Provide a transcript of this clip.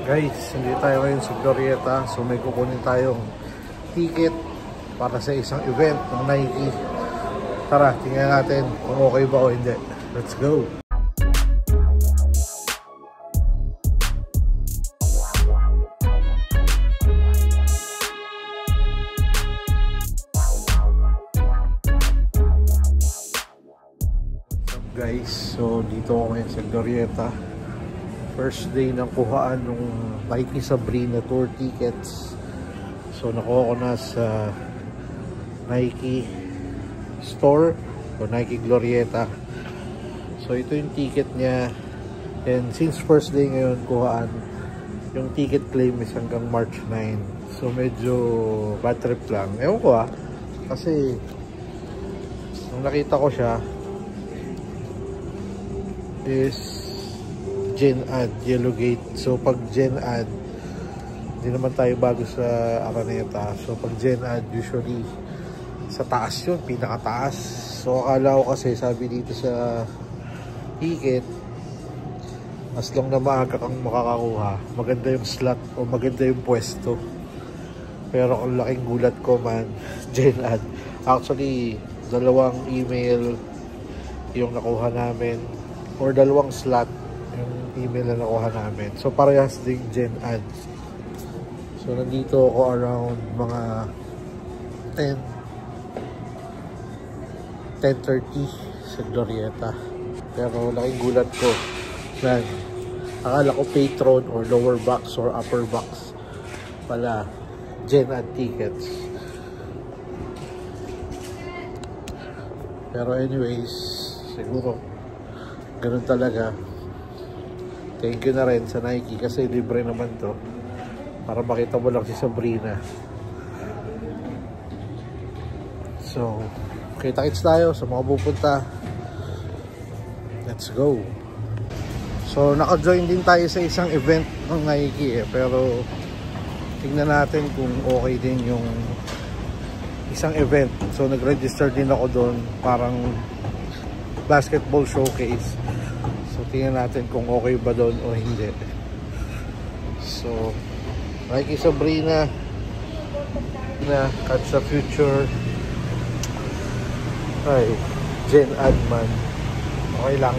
Guys, hindi tayo ngayon sa Glorieta. So may kukunin tayong ticket para sa isang event ng Nike. Tara, tingnan natin kung okay ba o hindi. Let's go! What's up guys? So dito ako ngayon sa Glorieta. First day ng kuhaan ng Nike Sabrina Tour tickets. So nakuha ko na sa Nike store o Nike Glorieta. So ito yung ticket niya. And since first day ngayon kuhaan, yung ticket claim is hanggang March 9. So medyo bad trip lang. Ewan ko kasi nung nakita ko siya is Gen Ad, Yellow Gate. So pag Gen Ad, hindi naman tayo bago sa Araneta. So pag Gen Ad, usually sa taas yun, pinakataas. So akala ko kasi, sabi dito sa ticket, as long na maaga kang makakakuha, maganda yung slot o maganda yung pwesto. Pero ang laking gulat ko man, Gen Ad. Actually, dalawang email yung nakuha namin, or dalawang slot yung email na nakuha namin. So parehas ding Gen Ads. So nandito ako around mga 10:30 sa Glorieta. Pero laking gulat ko, man, akala ko patron or lower box or upper box pala Gen Ad tickets. Pero anyways, siguro ganun talaga. Thank you na rin sa Nike kasi libre naman to para makita mo lang si Sabrina. So kita-kits tayo sa mga pupunta. Let's go. So naka-join din tayo sa isang event ng Nike pero tingnan natin kung okay din yung isang event. So nag-register din ako doon, parang basketball showcase. So tingnan natin kung okay ba doon o hindi. So Nike Sabrina na Catch the Future. Ay, Gen Ad man, okay lang.